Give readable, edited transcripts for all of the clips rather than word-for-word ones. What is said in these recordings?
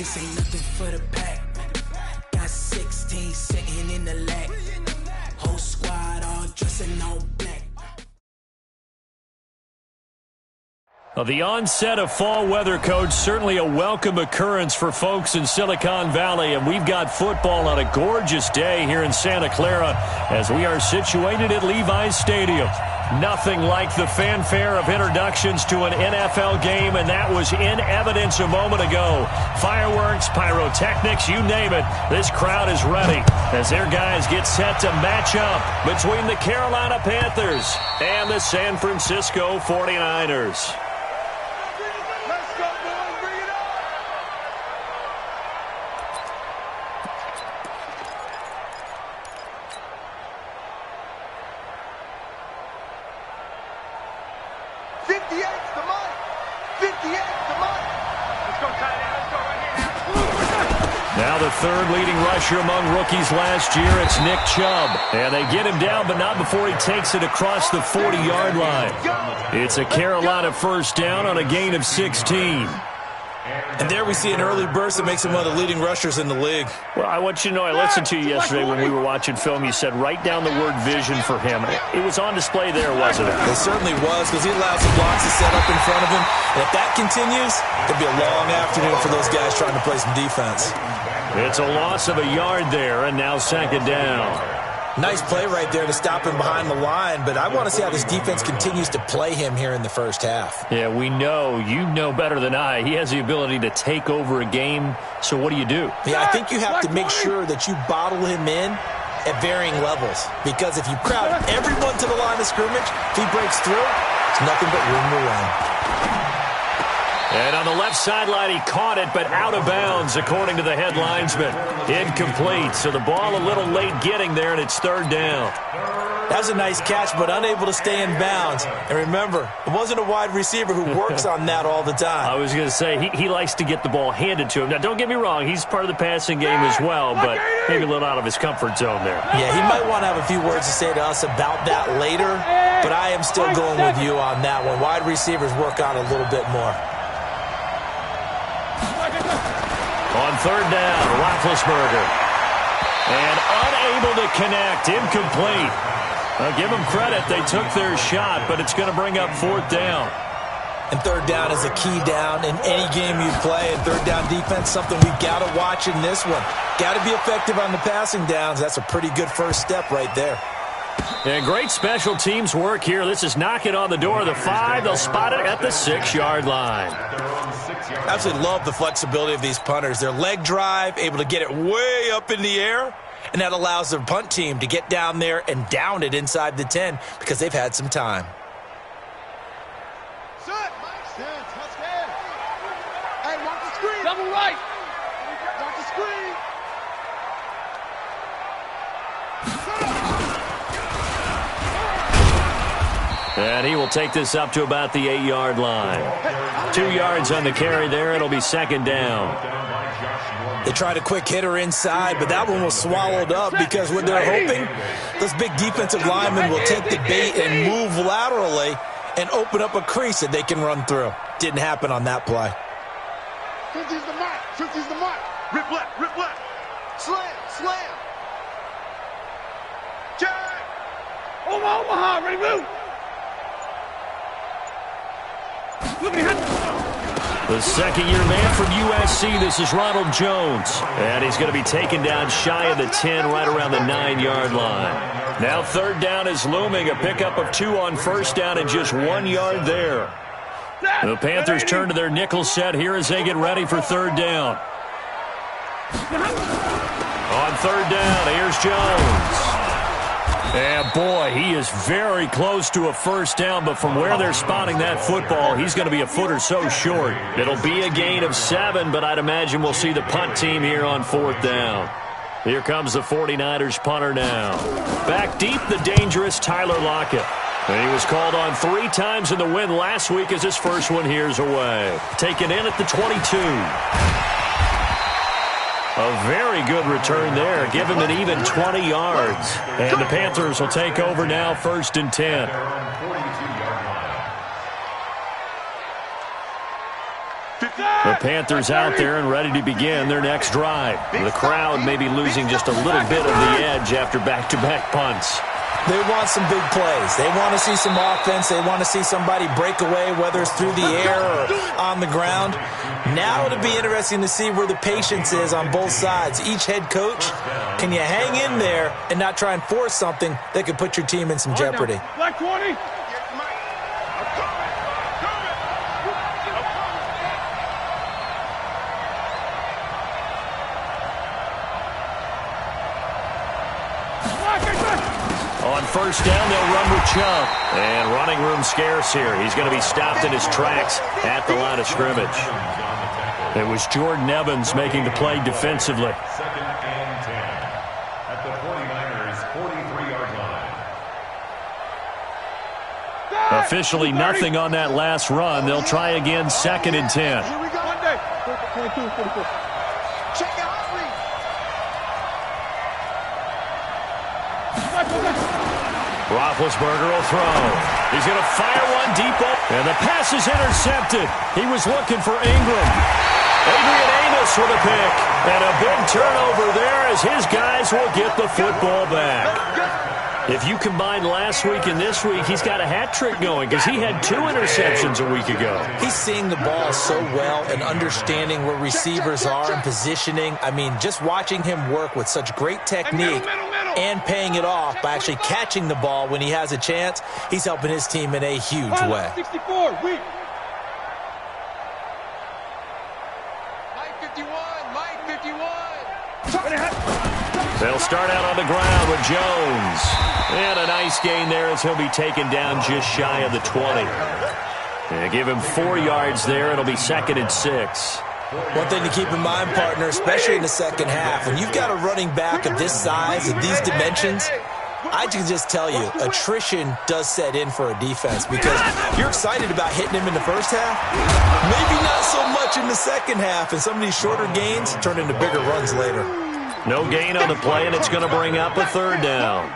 This ain't nothing for the pack. Got 16 sitting in the lap. Whole squad all dressing all black. Well, the onset of fall weather, Coach, certainly a welcome occurrence for folks in Silicon Valley, and we've got football on a gorgeous day here in Santa Clara as we are situated at Levi's Stadium. Nothing like the fanfare of introductions to an NFL game, and that was in evidence a moment ago. Fireworks, pyrotechnics, you name it. This crowd is ready as their guys get set to match up between the Carolina Panthers and the San Francisco 49ers. Now the third leading rusher among rookies last year, it's Nick Chubb. And they get him down, but not before he takes it across the 40-yard line. It's a Carolina first down on a gain of 16. And there we see an early burst that makes him one of the leading rushers in the league. Well, I want you to know, I listened to you yesterday when we were watching film. You said write down the word vision for him. It was on display there, wasn't it? It certainly was, because he allowed some blocks to set up in front of him. And if that continues, it'll be a long afternoon for those guys trying to play some defense. It's a loss of a yard there, and now second down. Nice play right there to stop him behind the line, but I want to see how this defense continues to play him here in the first half. Yeah, we know. You know better than I. He has the ability to take over a game, so what do you do? Yeah, I think you have to make sure that you bottle him in at varying levels, because if you crowd everyone to the line of scrimmage, if he breaks through, it's nothing but room to run. And on the left sideline, he caught it, but out of bounds, according to the head linesman. Incomplete, so the ball a little late getting there, and it's third down. That was a nice catch, but unable to stay in bounds. And remember, it wasn't a wide receiver who works on that all the time. I was going to say, he likes to get the ball handed to him. Now, don't get me wrong, he's part of the passing game as well, but maybe a little out of his comfort zone there. Yeah, he might want to have a few words to say to us about that later, but I am still going with you on that one. Wide receivers work on a little bit more. On third down, Roethlisberger. And unable to connect, incomplete. Well, give them credit, they took their shot, but it's going to bring up fourth down. And third down is a key down in any game you play. And third down defense, something we've got to watch in this one. Got to be effective on the passing downs. That's a pretty good first step right there. And great special teams work here. This is knocking on the door of the 5. They'll spot it at the 6-yard line. I absolutely love the flexibility of these punters. Their leg drive, able to get it way up in the air, and that allows their punt team to get down there and down it inside the 10 because they've had some time. Hey, watch the screen. Double right. Watch the screen. And he will take this up to about the 8-yard line. 2 yards on the carry there. It'll be second down. They tried a quick hitter inside, but that one was swallowed up because what they're hoping, those big defensive linemen will take the bait and move laterally and open up a crease that they can run through. Didn't happen on that play. 50's the mark. 50's the mark. Rip left. Rip left. Slam. Slam. Jack. Omaha. Ready, move. The second-year man from USC, this is Ronald Jones. And he's going to be taken down shy of the 10, right around the 9-yard line. Now third down is looming, a pickup of 2 on first down and just 1 yard there. The Panthers turn to their nickel set here as they get ready for third down. On third down, here's Jones. And boy, he is very close to a first down, but from where they're spotting that football, he's going to be a foot or so short. It'll be a gain of 7, but I'd imagine we'll see the punt team here on fourth down. Here comes the 49ers punter now. Back deep, the dangerous Tyler Lockett. And he was called on 3 times in the win last week as his first one here's away. Taken in at the 22. A very good return there. Give him an even 20 yards. And the Panthers will take over now, 1st and 10. The Panthers out there and ready to begin their next drive. The crowd may be losing just a little bit of the edge after back-to-back punts. They want some big plays. They want to see some offense. They want to see somebody break away, whether it's through the air or on the ground. Now it'll be interesting to see where the patience is on both sides. Each head coach, can you hang in there and not try and force something that could put your team in some jeopardy? Black 20. On first down, they'll run with Chubb. And running room scarce here. He's going to be stopped in his tracks at the line of scrimmage. It was Jordan Evans making the play defensively. Second and 10 at the 49ers' 43-yard line. Officially nothing on that last run. They'll try again, second and 10. Here we go. Monday. 22, 44. Check out Roethlisberger will throw. He's going to fire one deep up, and the pass is intercepted. He was looking for Ingram. Adrian Amos with a pick, and a big turnover there as his guys will get the football back. If you combine last week and this week, he's got a hat trick going because he had 2 interceptions a week ago. He's seeing the ball so well and understanding where receivers are and positioning. I mean, just watching him work with such great technique and paying it off by actually catching the ball when he has a chance, he's helping his team in a huge way. 64, Mike 51, Mike 51. They'll start out on the ground with Jones. And a nice gain there as he'll be taken down just shy of the 20. And give him 4 yards there. It'll be second and 6. One thing to keep in mind, partner, especially in the second half, when you've got a running back of this size, of these dimensions, I can just tell you, attrition does set in for a defense because you're excited about hitting him in the first half. Maybe not so much in the second half, and some of these shorter gains turn into bigger runs later. No gain on the play, and it's going to bring up a third down.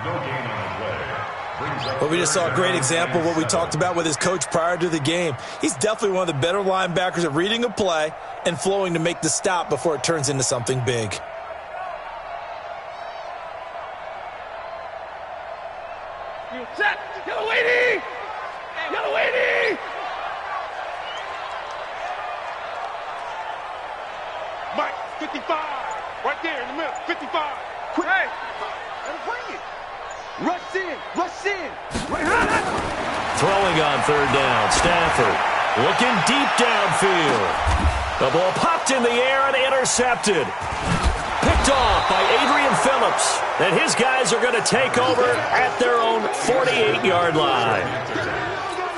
But we just saw a great example of what we talked about with his coach prior to the game. He's definitely one of the better linebackers at reading a play and flowing to make the stop before it turns into something big. Set. Yellow 80. Yellow 80. Mike 55. Right there in the middle. 55. Quick. Hey. Let him bring it. Rush in. Rush in. Throwing on third down, Stafford looking deep downfield. The ball popped in the air and intercepted. Picked off by Adrian Phillips. And his guys are going to take over at their own 48-yard line.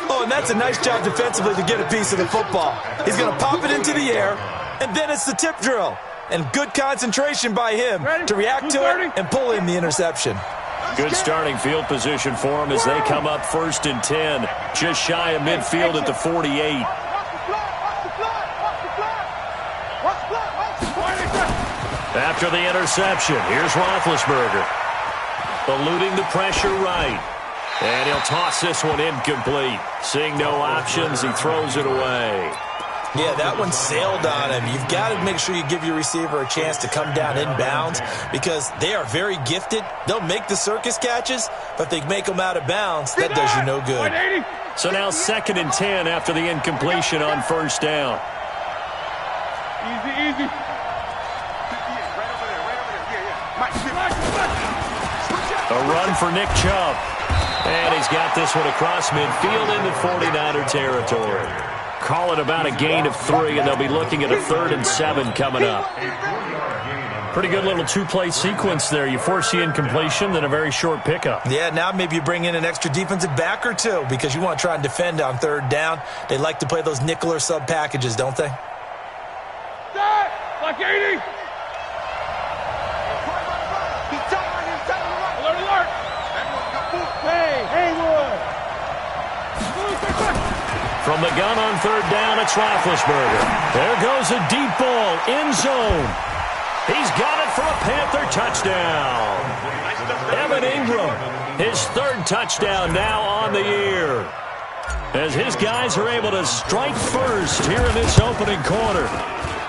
Oh, and that's a nice job defensively to get a piece of the football. He's going to pop it into the air, and then it's the tip drill. And good concentration by him to react to it and pull in the interception. Good starting field position for them as they come up first and 10. Just shy of midfield at the 48. After the interception, here's Roethlisberger. Eluding the pressure right. And he'll toss this one incomplete. Seeing no options, he throws it away. Yeah, that one sailed on him. You've got to make sure you give your receiver a chance to come down inbounds because they are very gifted. They'll make the circus catches, but if they make them out of bounds, that does you no good. So now second and 10 after the incompletion on first down. Easy, easy. Right over there, right over there. Yeah. A run for Nick Chubb. And he's got this one across midfield into 49er territory. Call it about a gain of 3, and they'll be looking at a 3rd and 7 coming up. Pretty good little 2-play sequence there. You force the incompletion, then a very short pickup. Yeah, now maybe you bring in an extra defensive back or 2 because you want to try and defend on 3rd down. They like to play those nickel or sub packages, don't they? Like 80. Alert, alert. Hey, Haywood. From the gun on 3rd down, it's Roethlisberger. There goes a deep ball, end zone. He's got it for a Panther touchdown. Evan Ingram, his 3rd touchdown now on the year. as his guys are able to strike first here in this opening quarter.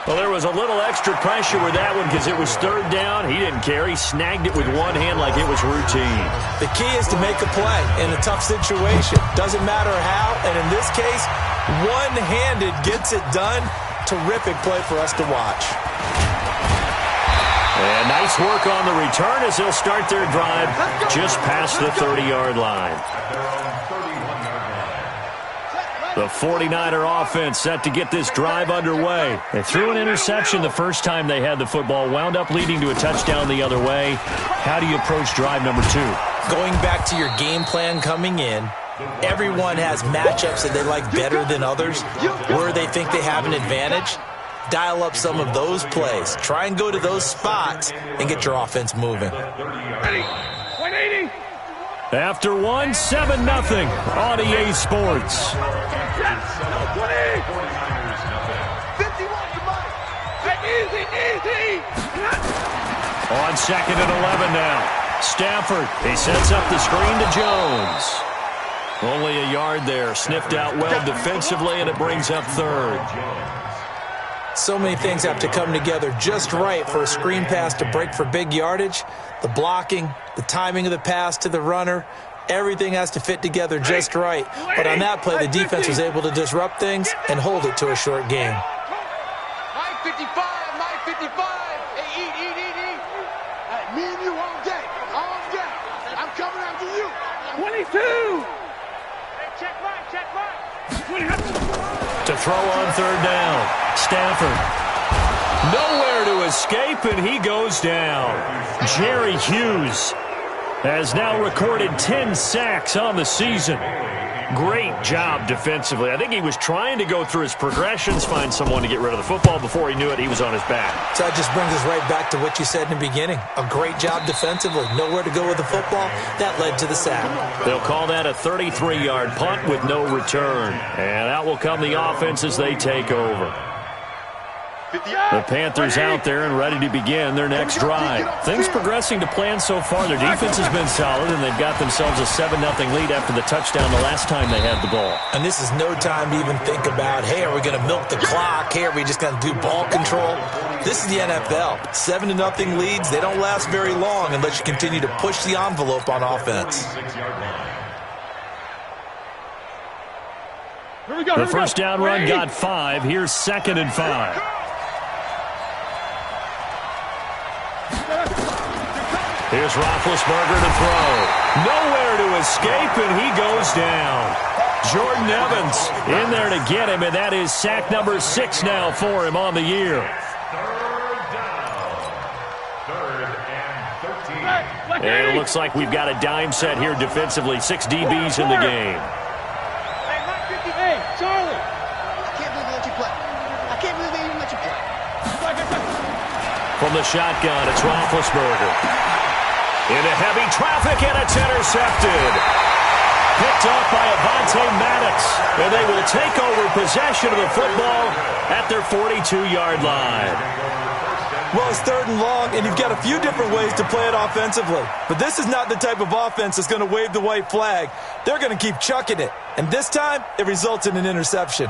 Well, there was a little extra pressure with that one because it was third down. He didn't care. He snagged it with one hand like it was routine. The key is to make a play in a tough situation. Doesn't matter how, and in this case, one-handed gets it done. Terrific play for us to watch. And nice work on the return as they'll start their drive just past the 30-yard line. The 49er offense set to get this drive underway. They threw an interception the first time they had the football, wound up leading to a touchdown the other way. How do you approach drive number 2? Going back to your game plan coming in, everyone has matchups that they like better than others, where they think they have an advantage. Dial up some of those plays. Try and go to those spots and get your offense moving. 180. After 7-0 on EA Sports. 51 to Mike. Easy. On 2nd and 11 now. Stafford, he sets up the screen to Jones. Only a yard there. Sniffed out well defensively, and it brings up third. So many things have to come together just right for a screen pass to break for big yardage. The blocking, the timing of the pass to the runner, everything has to fit together just right. But on that play, the defense was able to disrupt things and hold it to a short game. Mike 55. Hey, eat. Me and you all day. I'm coming after you. 22. Hey, check right. To throw on third down. Stafford. Nowhere to escape, and he goes down. Jerry Hughes has now recorded 10 sacks on the season. Great job defensively. I think he was trying to go through his progressions, find someone to get rid of the football. Before he knew it, he was on his back. So that just brings us right back to what you said in the beginning. A great job defensively. Nowhere to go with the football. That led to the sack. They'll call that a 33-yard punt with no return. And out will come the offense as they take over. The Panthers out there and ready to begin their next drive. Things progressing to plan so far. Their defense has been solid, and they've got themselves a 7-0 lead after the touchdown the last time they had the ball. And this is no time to even think about, hey, are we going to milk the clock? Hey, are we just going to do ball control? This is the NFL. 7-0 leads, they don't last very long unless you continue to push the envelope on offense. The first down run got 5. Here's 2nd and 5. Here's Roethlisberger to throw. Nowhere to escape, and he goes down. Jordan Evans in there to get him, and that is sack number 6 now for him on the year. And it looks like we've got a dime set here defensively. 6 DBs in the game. Hey, Charlie. I can't believe they let you play. From the shotgun, it's Roethlisberger. Into heavy traffic, and it's intercepted. Picked off by Avonte Maddox, and they will take over possession of the football at their 42-yard line. Well, it's 3rd and long, and you've got a few different ways to play it offensively. But this is not the type of offense that's going to wave the white flag. They're going to keep chucking it. And this time, it results in an interception.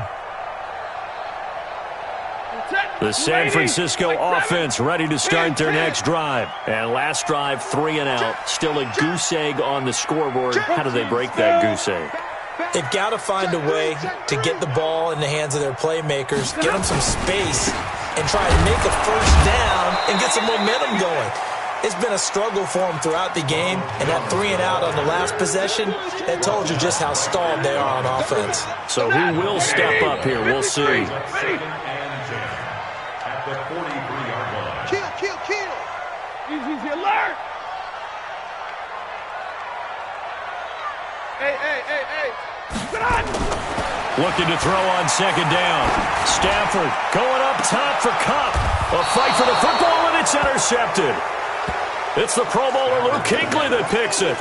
The San Francisco offense ready to start their next drive. And last drive, 3 and out. Still a goose egg on the scoreboard. How do they break that goose egg? They've got to find a way to get the ball in the hands of their playmakers, get them some space, and try to make a first down and get some momentum going. It's been a struggle for them throughout the game, and that 3 and out on the last possession, that told you just how stalled they are on offense. So who will step up here? We'll see. Kill. Easy alert. Hey. Get on. Looking to throw on 2nd down. Stafford going up top for Kupp. A fight for the football, and it's intercepted. It's the Pro Bowler Luke Kuechly that picks it.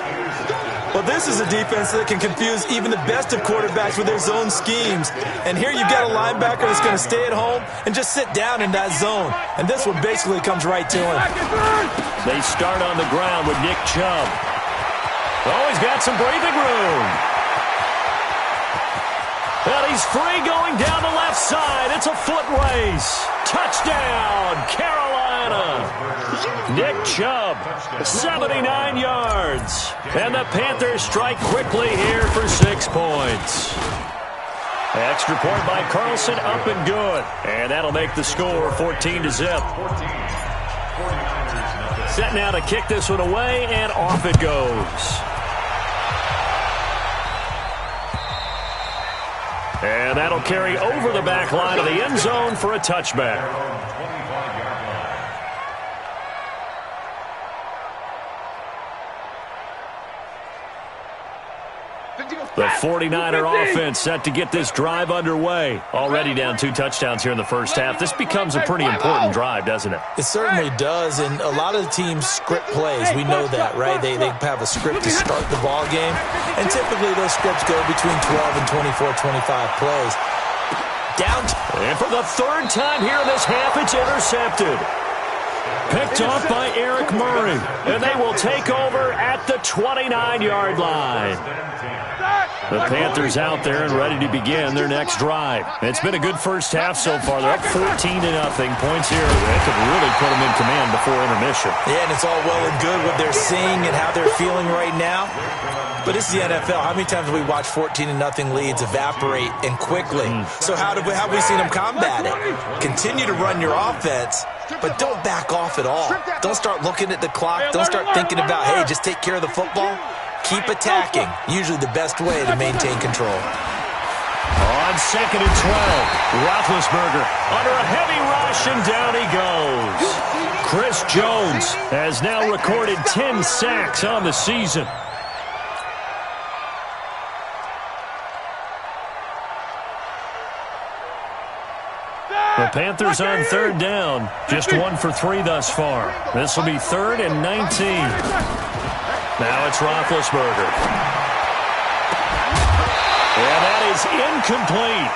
Well, this is a defense that can confuse even the best of quarterbacks with their zone schemes. And here you've got a linebacker that's going to stay at home and just sit down in that zone. And this one basically comes right to him. They start on the ground with Nick Chubb. Oh, he's got some breathing room. He's free going down the left side. It's a foot race. Touchdown, Carolina. Nick Chubb, 79 yards. And the Panthers strike quickly here for 6 points. Extra point by Carlson, up and good. And that'll make the score 14-0. Set now to kick this one away, and off it goes. And that'll carry over the back line of the end zone for a touchback. The 49er offense set to get this drive underway. Already down 2 touchdowns here in the first half. This becomes a pretty important drive, doesn't it? It certainly does, and a lot of the teams script plays. We know that, right? They have a script to start the ball game, and typically those scripts go between 12 and 24, 25 plays. And for the 3rd time here in this half, it's intercepted. Picked off by Eric Murray, and they will take over at the 29-yard line. The Panthers out there and ready to begin their next drive. It's been a good first half so far. They're up 14-0. Points here. They could really put them in command before intermission. Yeah, and it's all well and good what they're seeing and how they're feeling right now. But this is the NFL. How many times have we watched 14-0 leads evaporate and quickly? So how have we seen them combat it? Continue to run your offense, but don't back off at all. Don't start looking at the clock. Don't start thinking about, hey, just take care of the football. Keep attacking. Usually the best way to maintain control. On 2nd and 12, Roethlisberger under a heavy rush, and down he goes. Chris Jones has now recorded 10 sacks on the season. The Panthers on 3rd down. Just 1 for 3 thus far. This will be 3rd and 19. Now it's Roethlisberger. And that is incomplete.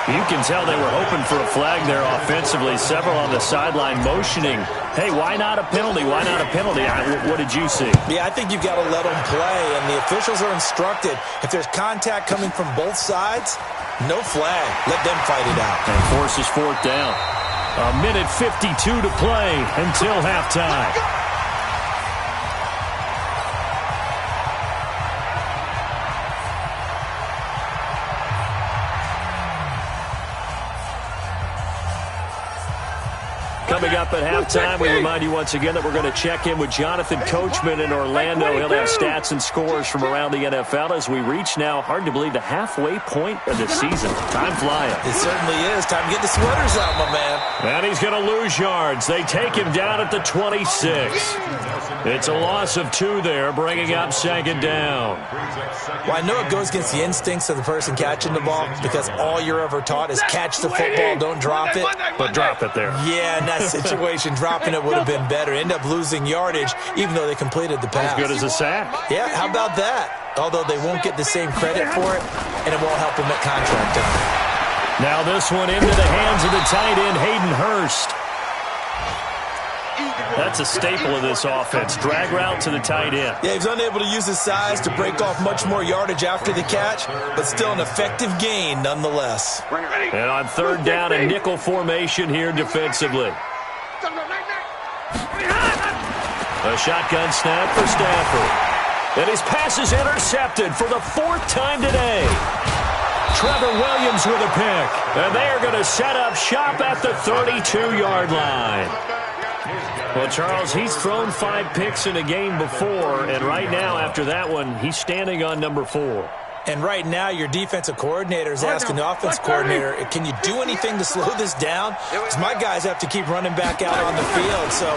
You can tell they were hoping for a flag there offensively. Several on the sideline motioning. Hey, why not a penalty? Why not a penalty? What did you see? Yeah, I think you've got to let them play, and the officials are instructed. If there's contact coming from both sides, no flag. Let them fight it out. And forces 4th down. A minute 52 to play until halftime. Coming up at halftime, we remind you once again that we're going to check in with Jonathan Coachman in Orlando. He'll have stats and scores from around the NFL as we reach now, hard to believe, the halfway point of the season. Time flying. It certainly is. Time to get the sweaters out, my man. And he's going to lose yards. They take him down at the 26. It's a loss of 2 there, bringing up 2nd down. Well, I know it goes against the instincts of the person catching the ball because all you're ever taught is catch the football, don't drop it. But drop it there. Yeah, in that situation, dropping it would have been better. End up losing yardage, even though they completed the pass. As good as a sack. Yeah, how about that? Although they won't get the same credit for it, and it won't help them at contract time. Now this one into the hands of the tight end, Hayden Hurst. That's a staple of this offense. Drag route to the tight end. Yeah, he's unable to use his size to break off much more yardage after the catch, but still an effective gain nonetheless. And on 3rd down, a nickel formation here defensively. A shotgun snap for Stafford. And his pass is intercepted for the 4th time today. Trevor Williams with a pick. And they are going to set up shop at the 32-yard line. Well, Charles, he's thrown 5 picks in a game before, and right now, after that one, he's standing on number 4. And right now, your defensive coordinator is asking the offense coordinator, can you do anything to slow this down? Because my guys have to keep running back out on the field. So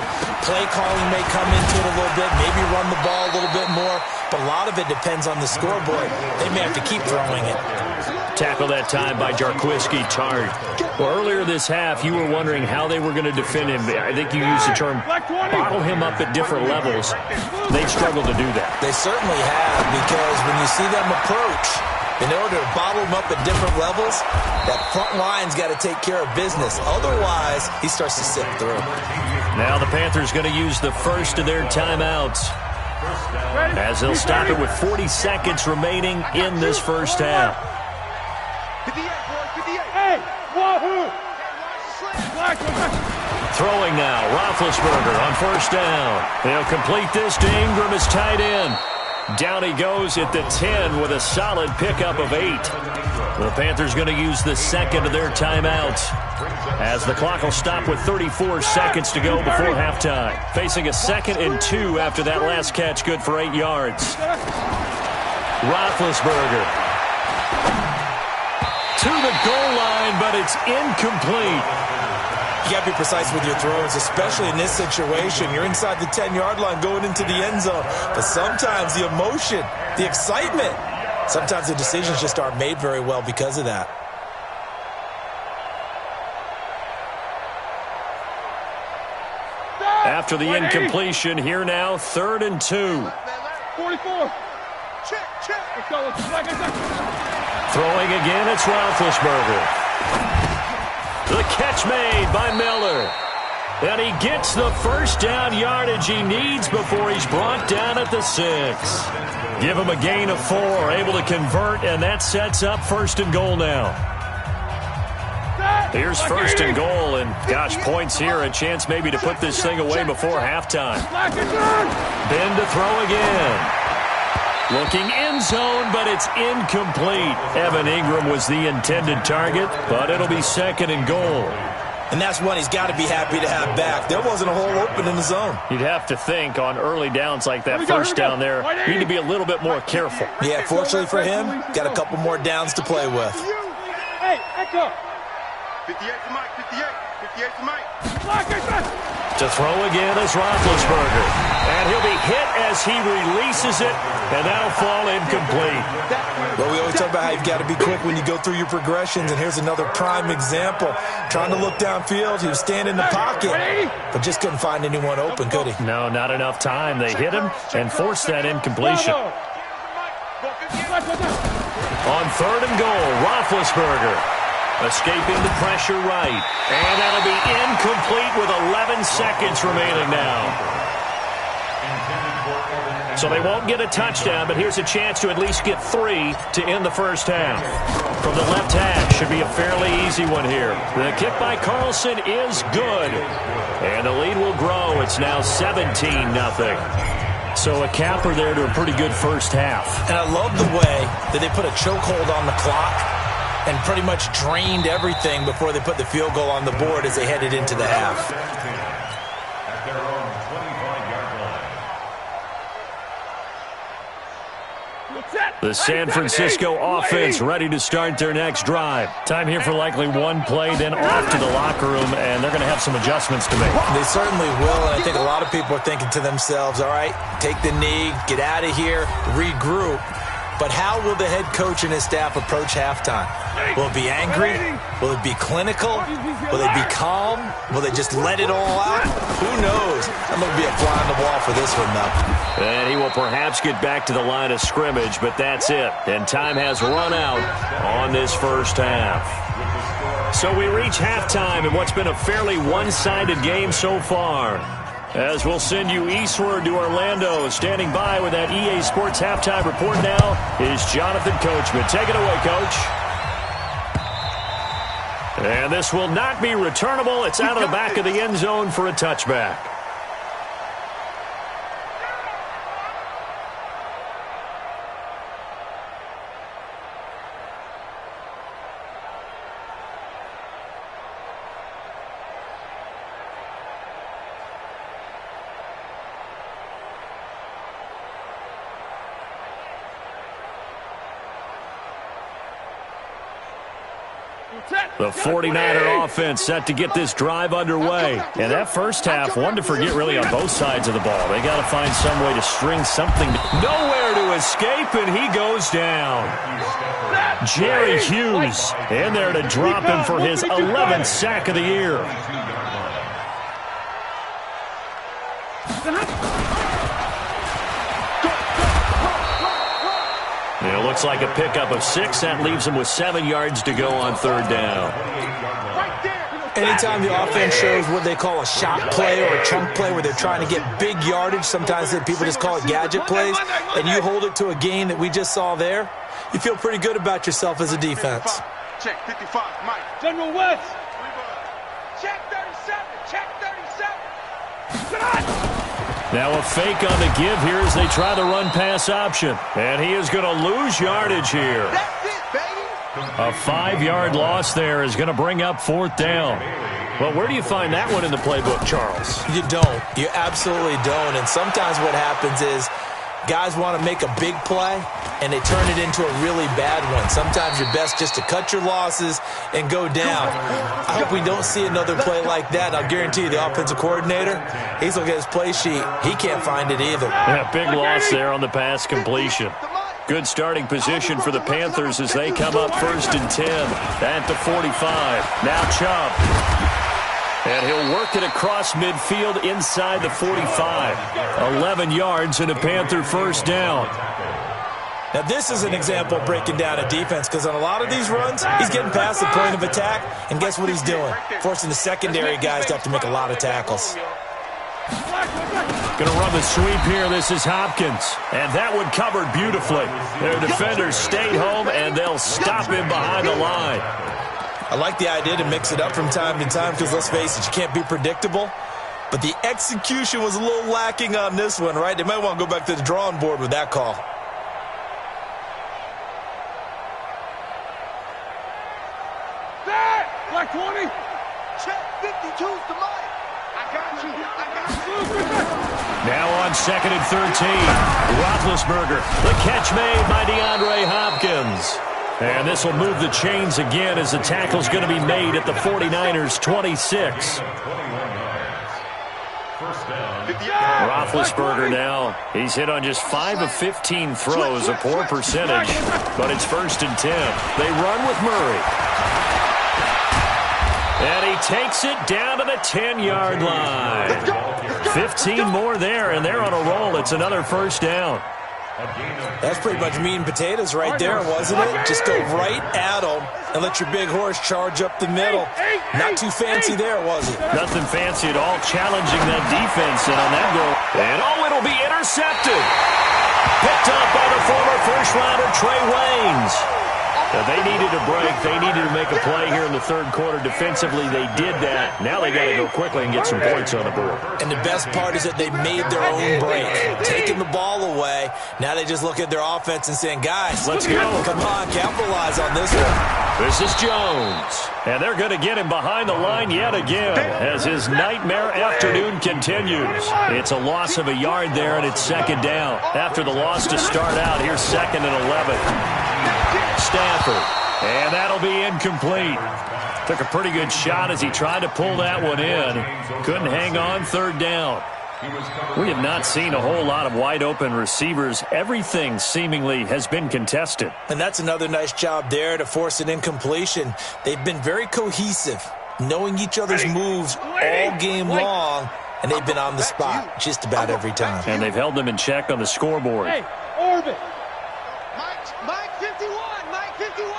play calling may come into it a little bit, maybe run the ball a little bit more. But a lot of it depends on the scoreboard. They may have to keep throwing it. Tackle that time by Jarquiski Tartt. Well, earlier this half, you were wondering how they were going to defend him. I think you used the term bottle him up at different levels. They've struggled to do that. They certainly have, because when you see them approach, in order to bottle them up at different levels, that front line's got to take care of business. Otherwise, he starts to sip through. Now the Panthers going to use the first of their timeouts, as they'll stop it with 40 seconds remaining in this first half. Hey, wahoo! Throwing now, Roethlisberger on first down. They'll complete this to Ingram as tight end. Down he goes at the 10 with a solid pickup of 8. The Panthers going to use the second of their timeouts, as the clock will stop with 34 seconds to go before halftime. Facing a 2nd and 2 after that last catch, good for 8 yards. Roethlisberger to the goal line, but it's incomplete. You got to be precise with your throws, especially in this situation. You're inside the 10-yard line going into the end zone. But sometimes the emotion, the excitement, sometimes the decisions just aren't made very well because of that. After the incompletion, here now, 3rd and 2. 44. Check. Let's go. Throwing again, it's Roethlisberger. The catch made by Miller. And he gets the first down yardage he needs before he's brought down at the 6. Give him a gain of 4, able to convert, and that sets up 1st and goal now. Here's 1st and goal, and gosh, points here, a chance maybe to put this thing away before halftime. Ben to throw again. Looking end zone, but it's incomplete. Evan Ingram was the intended target, but it'll be 2nd and goal. And that's one he's got to be happy to have back. There wasn't a hole open in the zone. You'd have to think on early downs like that, first down there, you need to be a little bit more careful. Yeah, fortunately for him, got a couple more downs to play with. Hey, echo. 58 to Mike, 58 to Mike. To throw again is Roethlisberger. And he'll be hit as he releases it, and that'll fall incomplete. Well, we always talk about how you've got to be quick when you go through your progressions, and here's another prime example. Trying to look downfield, he was standing in the pocket, but just couldn't find anyone open, could he? No, not enough time. They hit him and forced that incompletion. On 3rd and goal, Roethlisberger. Escaping the pressure right. And that'll be incomplete with 11 seconds remaining now. So they won't get a touchdown, but here's a chance to at least get 3 to end the first half. From the left hash, should be a fairly easy one here. The kick by Carlson is good. And the lead will grow. It's now 17-0. So a capper there to a pretty good first half. And I love the way that they put a chokehold on the clock and pretty much drained everything before they put the field goal on the board as they headed into the half. At their own 25-yard line. The San Francisco offense ready to start their next drive. Time here for likely one play, then off to the locker room, and they're going to have some adjustments to make. They certainly will, and I think a lot of people are thinking to themselves, all right, take the knee, get out of here, regroup. But how will the head coach and his staff approach halftime? Will it be angry? Will it be clinical? Will they be calm? Will they just let it all out? Who knows? I'm going to be a fly on the wall for this one, though. And he will perhaps get back to the line of scrimmage, but that's it. And time has run out on this first half. So we reach halftime in what's been a fairly one-sided game so far. As we'll send you eastward to Orlando. Standing by with that EA Sports halftime report now is Jonathan Coachman. Take it away, Coach. And this will not be returnable. It's out of the back of the end zone for a touchback. The 49er offense set to get this drive underway. And that first half, one to forget really on both sides of the ball. They got to find some way to string something. Nowhere to escape, and he goes down. Jerry Hughes in there to drop him for his 11th sack of the year. It looks like a pickup of 6. That leaves him with 7 yards to go on third down. Anytime the offense shows what they call a shot play or a chunk play where they're trying to get big yardage, sometimes people just call it gadget plays, and you hold it to a gain that we just saw there, you feel pretty good about yourself as a defense. Check 55, Mike. General West. Check 37. Check 37. Now a fake on the give here as they try the run-pass option. And he is going to lose yardage here. That's it, baby. A 5-yard loss there is going to bring up 4th down. Well, where do you find that one in the playbook, Charles? You don't. You absolutely don't. And sometimes what happens is guys want to make a big play, and they turn it into a really bad one. Sometimes you're best just to cut your losses and go down. I hope we don't see another play like that. I'll guarantee you the offensive coordinator, he's looking at his play sheet. He can't find it either. Yeah, big loss there on the pass completion. Good starting position for the Panthers as they come up 1st and 10 at the 45. Now Chubb. And he'll work it across midfield inside the 45. 11 yards and a Panther 1st down. Now, this is an example of breaking down a defense because on a lot of these runs, he's getting past the point of attack, and guess what he's doing? Forcing the secondary guys to have to make a lot of tackles. Going to run the sweep here. This is Hopkins. And that one covered beautifully. Their defenders stayed home, and they'll stop him behind the line. I like the idea to mix it up from time to time because, let's face it, you can't be predictable. But the execution was a little lacking on this one, right? They might want to go back to the drawing board with that call. Black 20. Check 52's the Mike. I got you. Now on 2nd and 13. Roethlisberger. The catch made by DeAndre Hopkins. And this will move the chains again as the tackle's going to be made at the 49ers' 26. Roethlisberger now. He's hit on just 5 of 15 throws, a poor percentage, but it's 1st and 10. They run with Murray. And he takes it down to the 10-yard line. 15 more there, and they're on a roll. It's another 1st down. That's pretty much meat and potatoes right there, wasn't it? Just go right at them and let your big horse charge up the middle. Not too fancy there, was it? Nothing fancy at all, challenging that defense. And on that goal, and it'll be intercepted. Picked up by the former first-rounder Trey Waynes. Now, they needed a break. They needed to make a play here in the 3rd quarter. Defensively, they did that. Now they got to go quickly and get some points on the board. And the best part is that they made their own break. Taking the ball away. Now they just look at their offense and saying, guys, let's go. Come on, capitalize on this one. This is Jones. And they're going to get him behind the line yet again as his nightmare afternoon continues. It's a loss of a yard there, and it's 2nd down. After the loss to start out, here's 2nd and 11. Stafford, and that'll be incomplete. Took a pretty good shot as he tried to pull that one in. Couldn't hang on, 3rd down. We have not seen a whole lot of wide-open receivers. Everything seemingly has been contested. And that's another nice job there to force an incompletion. They've been very cohesive, knowing each other's moves all game long, and they've been on the spot just about every time. And they've held them in check on the scoreboard. Hey, Orbit. Mike 51. Mike 51.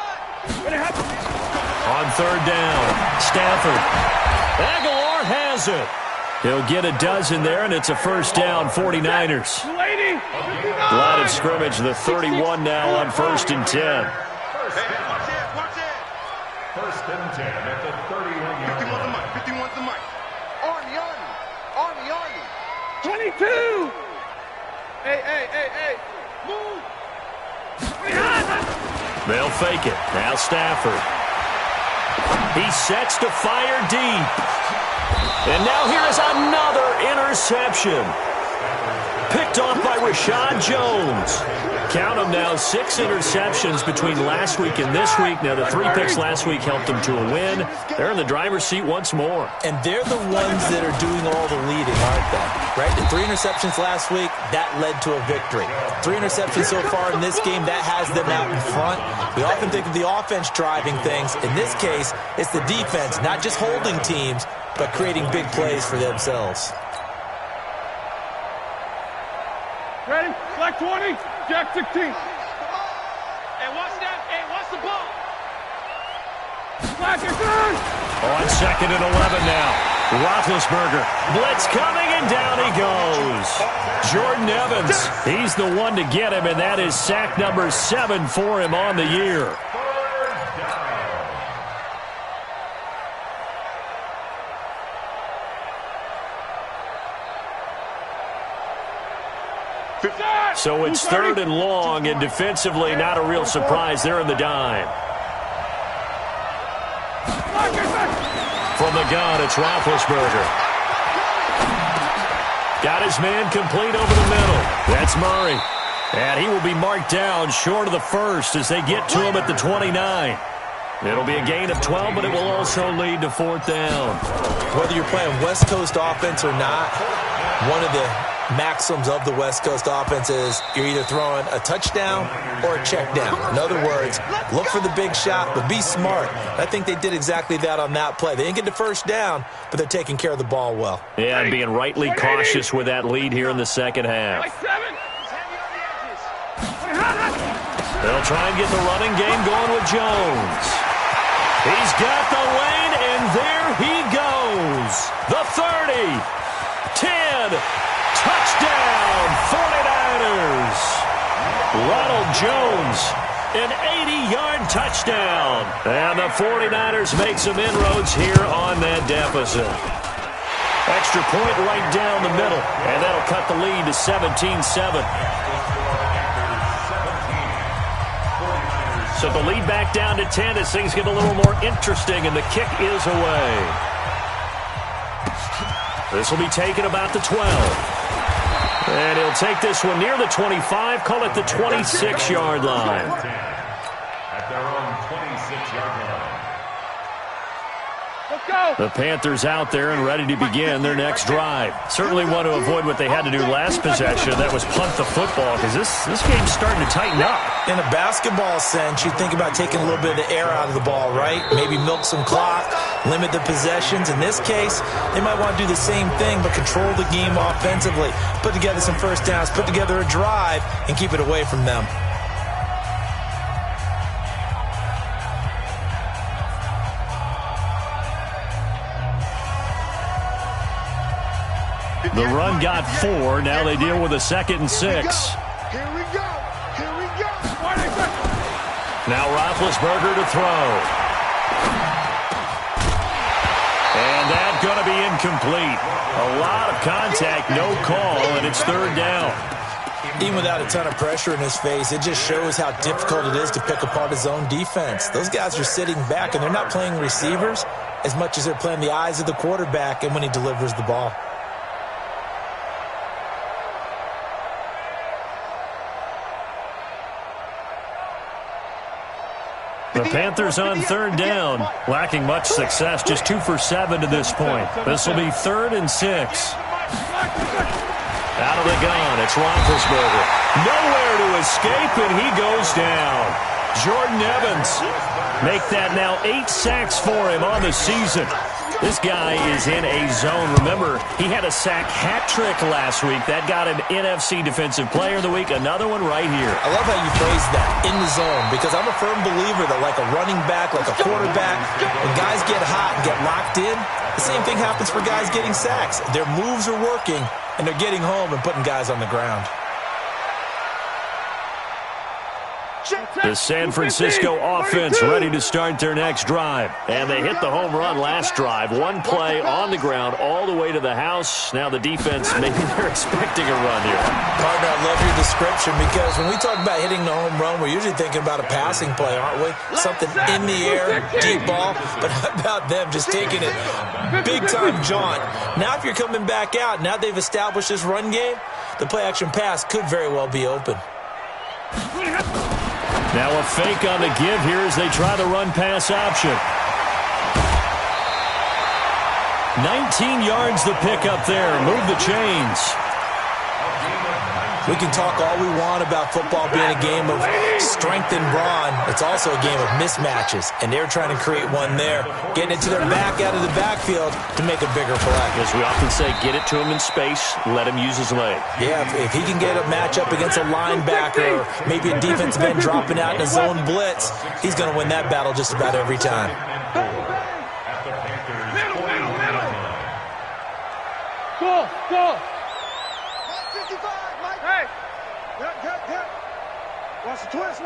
On 3rd down, Stafford. Aguilar has it. He'll get a dozen there, and it's a 1st down, 49ers. Line of scrimmage, the 31 now on 1st and 10. Hey, watch it. 1st and 10 at the 31-yard line. 51's the Mike. Army. 22. Hey. Move. They'll fake it. Now Stafford. He sets to fire deep. And now here is another interception. Picked off by Rashad Jones. Count them now, 6 interceptions between last week and this week. Now, the 3 picks last week helped them to a win. They're in the driver's seat once more. And they're the ones that are doing all the leading, aren't they? Right? The 3 interceptions last week, that led to a victory. 3 interceptions so far in this game, that has them out in front. We often think of the offense driving things. In this case, it's the defense, not just holding teams, but creating big plays for themselves. Ready? Black 20. Jack 16. Hey, watch that. Hey, watch the ball. Black is good. On 2nd and 11 now. Roethlisberger. Blitz coming, and down he goes. Jordan Evans. He's the one to get him, and that is sack number 7 for him on the year. So it's 3rd and long, and defensively not a real surprise. They're in the dime. From the gun, it's Roethlisberger. Got his man complete over the middle. That's Murray. And he will be marked down short of the first as they get to him at the 29. It'll be a gain of 12, but it will also lead to 4th down. Whether you're playing West Coast offense or not, one of the maxims of the West Coast offense is you're either throwing a touchdown or a check down. In other words, look for the big shot, but be smart. I think they did exactly that on that play. They didn't get the first down, but they're taking care of the ball well. Yeah, and being rightly cautious with that lead here in the second half. They'll try and get the running game going with Jones. He's got the lane, and there he goes. The 30, 10, touchdown, 49ers. Ronald Jones, an 80-yard touchdown. And the 49ers make some inroads here on that deficit. Extra point right down the middle, and that'll cut the lead to 17-7. So the lead back down to 10 as things get a little more interesting, and the kick is away. This will be taken about the 12. And he'll take this one near the 25, call it the 26-yard line. At their own 26-yard line. Let's go. The Panthers out there and ready to begin their next drive. Certainly want to avoid what they had to do last possession. That was punt the football, because this game's starting to tighten up. In a basketball sense, you think about taking a little bit of the air out of the ball, right? Maybe milk some clock, limit the possessions. In this case, they might want to do the same thing, but control the game offensively. Put together some first downs, put together a drive, and keep it away from them. The run got 4. Now they deal with a 2nd and 6. Here we go. Here we go. Now Roethlisberger to throw. And that's going to be incomplete. A lot of contact, no call, and it's 3rd down. Even without a ton of pressure in his face, it just shows how difficult it is to pick apart his own defense. Those guys are sitting back, and they're not playing receivers as much as they're playing the eyes of the quarterback and when he delivers the ball. The Panthers on 3rd down, lacking much success, just 2 for 7 to this point. This will be 3rd and 6. Out of the gun, it's Roethlisberger. Nowhere to escape, and he goes down. Jordan Evans, make that now 8 sacks for him on the season. This guy is in a zone. Remember, he had a sack hat trick last week. That got him NFC Defensive Player of the Week. Another one right here. I love how you phrase that, in the zone, because I'm a firm believer that like a running back, like a quarterback, when guys get hot and get locked in, the same thing happens for guys getting sacks. Their moves are working, and they're getting home and putting guys on the ground. The San Francisco offense ready to start their next drive. And they hit the home run last drive. One play on the ground all the way to the house. Now the defense, maybe they're expecting a run here. Partner, I love your description, because when we talk about hitting the home run, we're usually thinking about a passing play, aren't we? Something in the air, deep ball. But how about them just taking it big-time jaunt? Now if you're coming back out, now they've established this run game, the play-action pass could very well be open. Now a fake on the give here as they try the run-pass option. 19 yards the pickup there. Move the chains. We can talk all we want about football being a game of strength and brawn. It's also a game of mismatches, and they're trying to create one there, getting it to their back out of the backfield to make a bigger play. As we often say, get it to him in space, let him use his leg. Yeah, if he can get a matchup against a linebacker or maybe a defensive end dropping out in a zone blitz, he's going to win that battle just about every time. Go. 55, Mike. Hey. Yep. Watch the twist.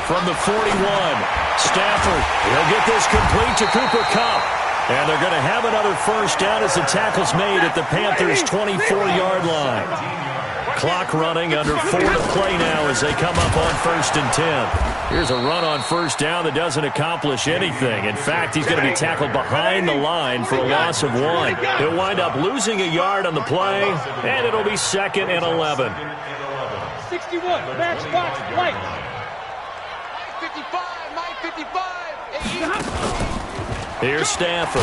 From the 41, Stafford, he'll get this complete to Cooper Kupp. And they're going to have another first down as the tackle's made at the Panthers' 24-yard line. Clock running, under 4 to play now as they come up on 1st and 10. Here's a run on first down that doesn't accomplish anything. In fact, he's going to be tackled behind the line for a loss of 1. He'll wind up losing a yard on the play, and it'll be 2nd and 11. 61, match box, light. 55. Here's Stafford.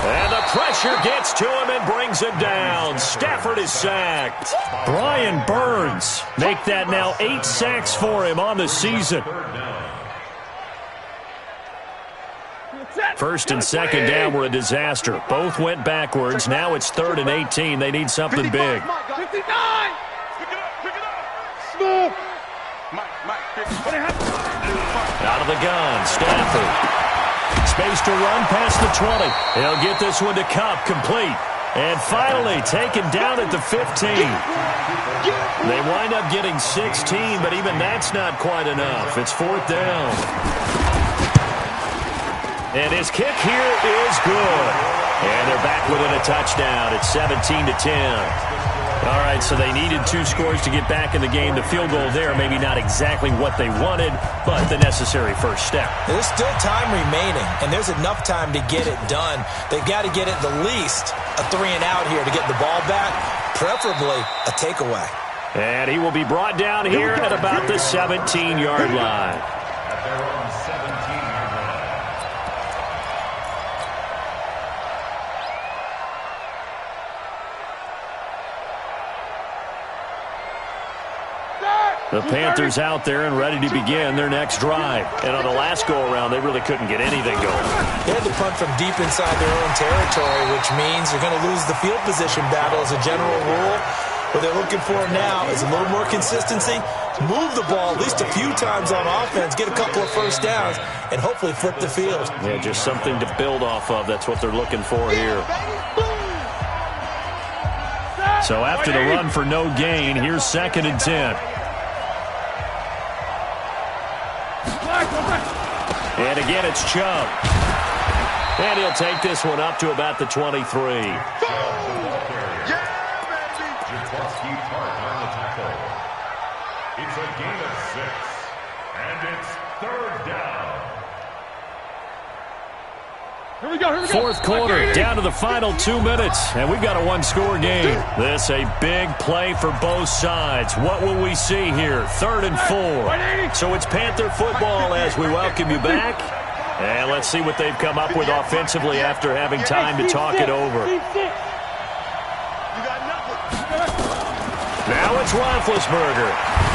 And the pressure gets to him and brings him down. Stafford is sacked. Brian Burns make that now 8 sacks for him on the season. 1st and 2nd down were a disaster. Both went backwards. Now it's 3rd and 18. They need something big. 59. Smooth. Out of the gun, Stafford. Space to run past the 20. He'll get this one to Cup, complete. And finally taken down at the 15. They wind up getting 16, but even that's not quite enough. It's 4th down. And his kick here is good. And they're back within a touchdown at 17 to 10. All right, so they needed 2 scores to get back in the game. The field goal there, maybe not exactly what they wanted, but the necessary first step. There's still time remaining, and there's enough time to get it done. They've got to get at the least a 3 and out here to get the ball back, preferably a takeaway. And he will be brought down here at about the 17-yard line. At their own 17-yard line. The Panthers out there and ready to begin their next drive. And on the last go-around, they really couldn't get anything going. They had to punt from deep inside their own territory, which means you're going to lose the field position battle as a general rule. What they're looking for now is a little more consistency, move the ball at least a few times on offense, get a couple of first downs, and hopefully flip the field. Yeah, just something to build off of. That's what they're looking for here. So after the run for no gain, here's 2nd and 10. And again, it's Chubb. And he'll take this one up to about the 23. It's a gain of 6, and it's 3rd down. Here we go. 4th quarter, down to the final 2 minutes, and we've got a 1-score game. This a big play for both sides. What will we see here? 3rd and 4. So it's Panther football as we welcome you back. And let's see what they've come up with offensively after having time to talk it over. Now it's Roethlisberger.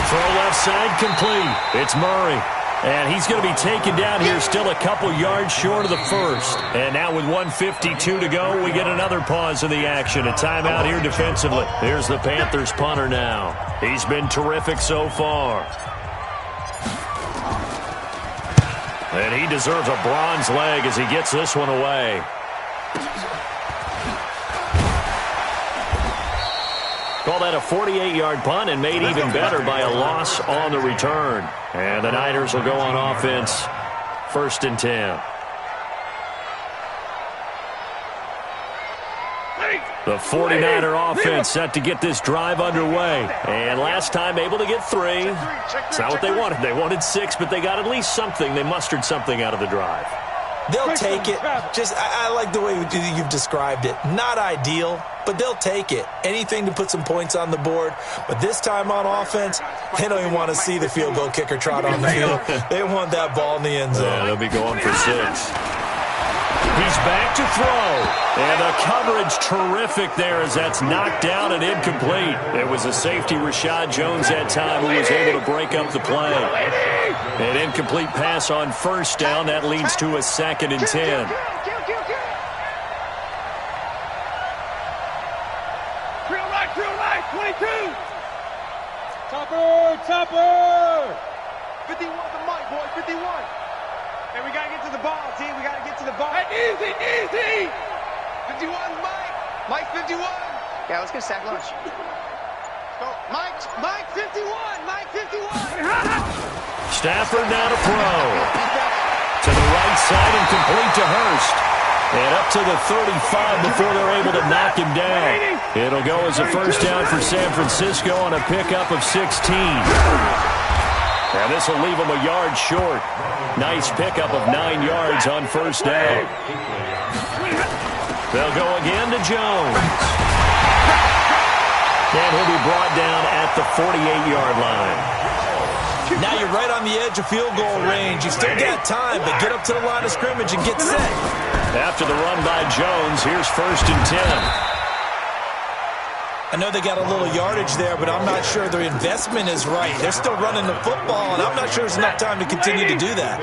Throw left side complete. It's Murray. And he's going to be taken down here still a couple yards short of the first. And now with 1:52 to go, we get another pause in the action. A timeout here defensively. Here's the Panthers punter now. He's been terrific so far. And he deserves a bronze leg as he gets this one away. Call that a 48-yard punt and made even better by a loss on the return. And the Niners will go on offense, 1st and 10. The 49er offense set to get this drive underway. And last time able to get 3. It's not what they wanted. They wanted 6, but they got at least something. They mustered something out of the drive. They'll take it. I like the way you've described it. Not ideal, but they'll take it. Anything to put some points on the board. But this time on offense, they don't even want to see the field goal kicker trot on the field. They want that ball in the end zone. Yeah, they'll be going for 6. He's back to throw. And the coverage terrific there as that's knocked down and incomplete. It was a safety, Rashad Jones, that time, who was able to break up the play. An incomplete pass on first down. That leads to a 2nd and 10. Drill right, 22. Topper. 51 the mic, boy, 51. Hey, we got to get to the ball, team. We got to get to the ball. Hey, easy. 51, Mike. Mike, 51. Yeah, let's get sack lunch. Go. Mike, 51. Mike, 51. Stafford now to throw. To the right side and complete to Hurst. And up to the 35 before they're able to knock him down. It'll go as a first down for San Francisco on a pickup of 16. And this will leave them a yard short. Nice pickup of 9 yards on first down. They'll go again to Jones. And he'll be brought down at the 48-yard line. Now you're right on the edge of field goal range. You still got time, but get up to the line of scrimmage and get set. After the run by Jones, here's 1st and 10. I know they got a little yardage there, but I'm not sure their investment is right. They're still running the football, and I'm not sure there's enough time to continue to do that.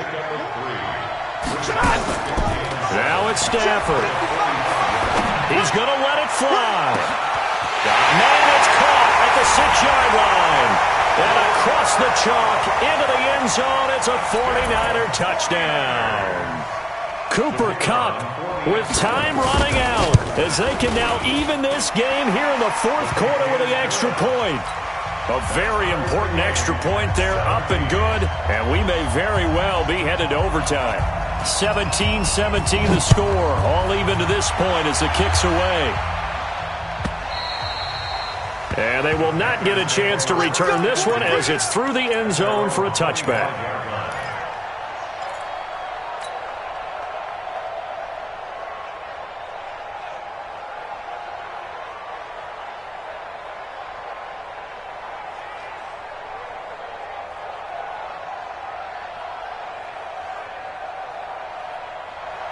Now it's Stafford. He's going to let it fly. Man, it's caught at the 6-yard line. And across the chalk into the end zone, it's a 49er touchdown. Cooper Kupp with time running out as they can now even this game here in the 4th quarter with the extra point. A very important extra point there, up and good, and we may very well be headed to overtime. 17-17 the score, all even to this point as the kick's away. And they will not get a chance to return this one as it's through the end zone for a touchback.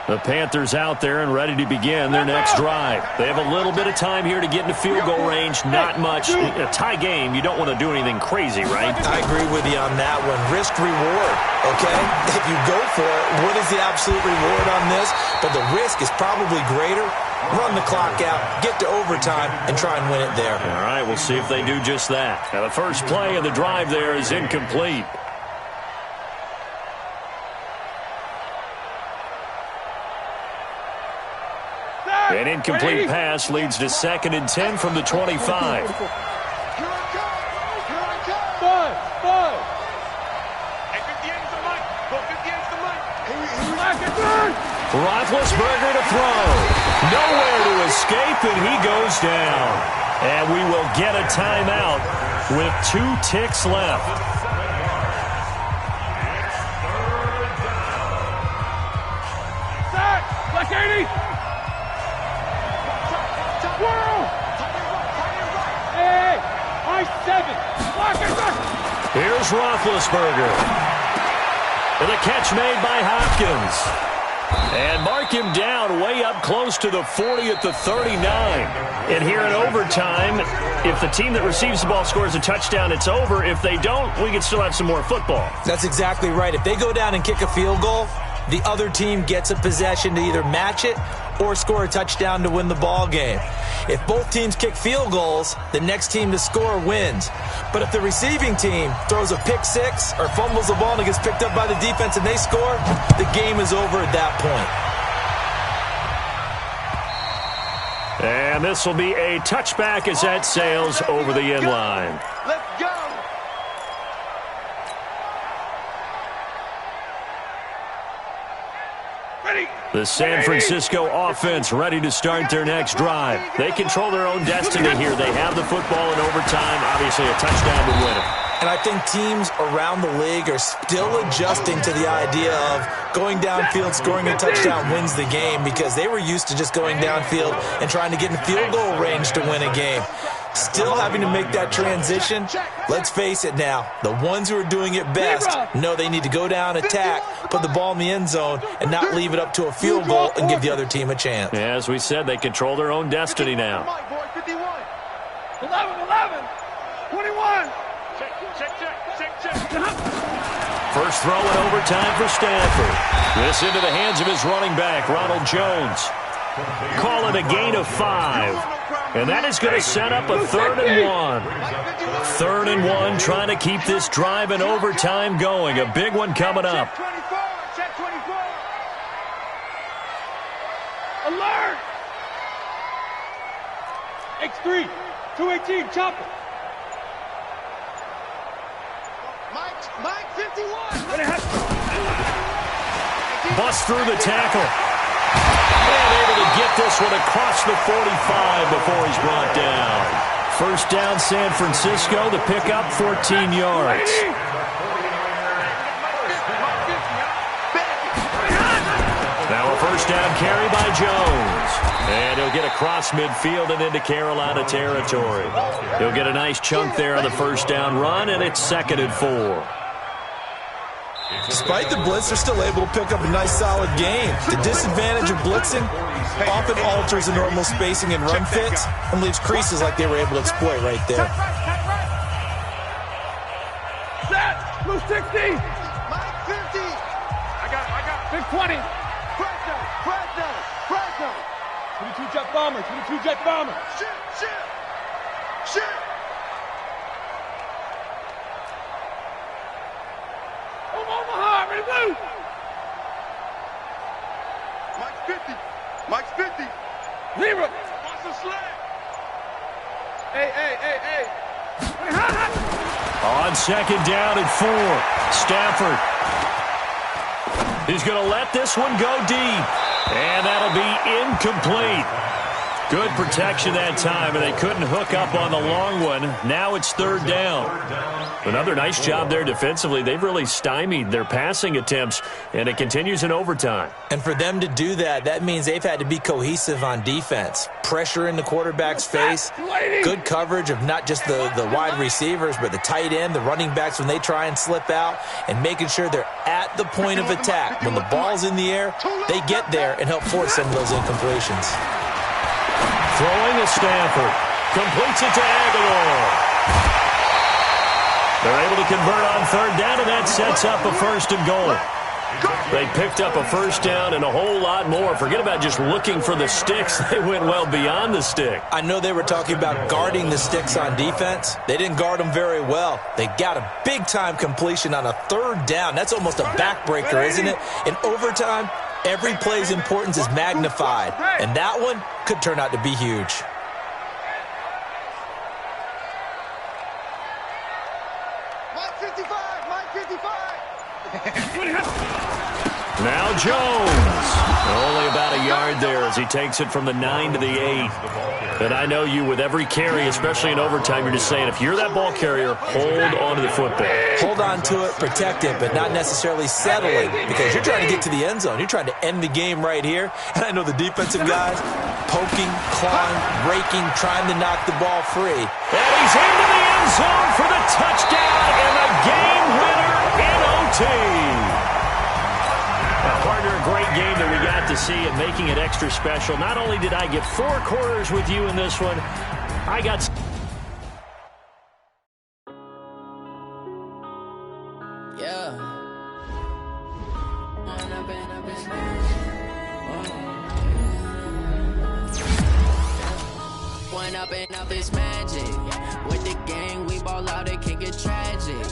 The Panthers out there and ready to begin their next drive. They have a little bit of time here to get into field goal range. Not much. A tie game, you don't want to do anything crazy, right? I agree with you on that one. Risk reward, okay? If you go for it, what is the absolute reward on this? But the risk is probably greater. Run the clock out, get to overtime, and try and win it there. All right, we'll see if they do just that. Now, the first play of the drive there is incomplete. An incomplete pass leads to 2nd and 10 from the 25. Roethlisberger to throw. Nowhere to escape, and he goes down. And we will get a timeout with 2 ticks left. Black 80. Hey, I-7. Here's Roethlisberger. And a catch made by Hopkins. And mark him down way up close to the 40 at the 39. And here in overtime, if the team that receives the ball scores a touchdown, it's over. If they don't, we can still have some more football. That's exactly right. If they go down and kick a field goal, the other team gets a possession to either match it or score a touchdown to win the ball game. If both teams kick field goals, the next team to score wins. But if the receiving team throws a pick six or fumbles the ball and it gets picked up by the defense and they score, the game is over at that point. And this will be a touchback as that sails over the end line. Let's go. The San Francisco offense ready to start their next drive. They control their own destiny here. They have the football in overtime. Obviously, a touchdown to win it. And I think teams around the league are still adjusting to the idea of going downfield, scoring a touchdown wins the game, because they were used to just going downfield and trying to get in field goal range to win a game. Still having to make that transition. Let's face it now, the ones who are doing it best know they need to go down, attack, put the ball in the end zone, and not leave it up to a field goal and give the other team a chance. Yeah, as we said, they control their own destiny now. 11, 21. First throw in overtime for Stanford. This into the hands of his running back, Ronald Jones. Call it a gain of 5. And that is going to set up a 3rd and 1. 3rd and 1, trying to keep this drive in overtime going. A big one coming up. Alert! X3, 218, chopper. Mike 51. Bust through the tackle. And able to get this one across the 45 before he's brought down. First down, San Francisco. The pickup, 14 yards. Now a first down carry by Jones. And he'll get across midfield and into Carolina territory. He'll get a nice chunk there on the first down run, and it's 2nd and 4. Despite the blitz, they're still able to pick up a nice, solid game. The disadvantage of blitzing often alters the normal spacing and run fits and leaves creases like they were able to exploit right there. Set! Blue 60! Mike 50! I got it. Big 20! Crack down! 22 jet bomber! Shit! Omaha, ready blue! Mike's 50! Zero! Watch the sled! Hey! On 2nd down and 4, Stafford. He's going to let this one go deep. And that'll be incomplete. Good protection that time, and they couldn't hook up on the long one. Now it's 3rd down. Another nice job there defensively. They've really stymied their passing attempts, and it continues in overtime. And for them to do that, that means they've had to be cohesive on defense. Pressure in the quarterback's face, good coverage of not just the wide receivers, but the tight end, the running backs when they try and slip out, and making sure they're at the point of attack. When the ball's in the air, they get there and help force some of those incompletions. Throwing to Stafford. Completes it to Aguilar. They're able to convert on 3rd down, and that sets up a 1st and goal. They picked up a first down and a whole lot more. Forget about just looking for the sticks. They went well beyond the stick. I know they were talking about guarding the sticks on defense. They didn't guard them very well. They got a big-time completion on a 3rd down. That's almost a backbreaker, isn't it? In overtime, every play's importance is magnified, and that one could turn out to be huge. Now Jones. Only about a yard there as he takes it from the 9 to the 8. And I know you, with every carry, especially in overtime, you're just saying, if you're that ball carrier, hold on to the football. Hold on to it, protect it, but not necessarily settle it, because you're trying to get to the end zone. You're trying to end the game right here. And I know the defensive guys poking, clawing, raking, trying to knock the ball free. And he's into the end zone for the touchdown and the game winner in OT. Partner, a great game that we got to see and making it extra special. Not only did I get 4 quarters with you in this one, I got... Yeah. When up and up is magic. With the gang, we ball out, it can get tragic.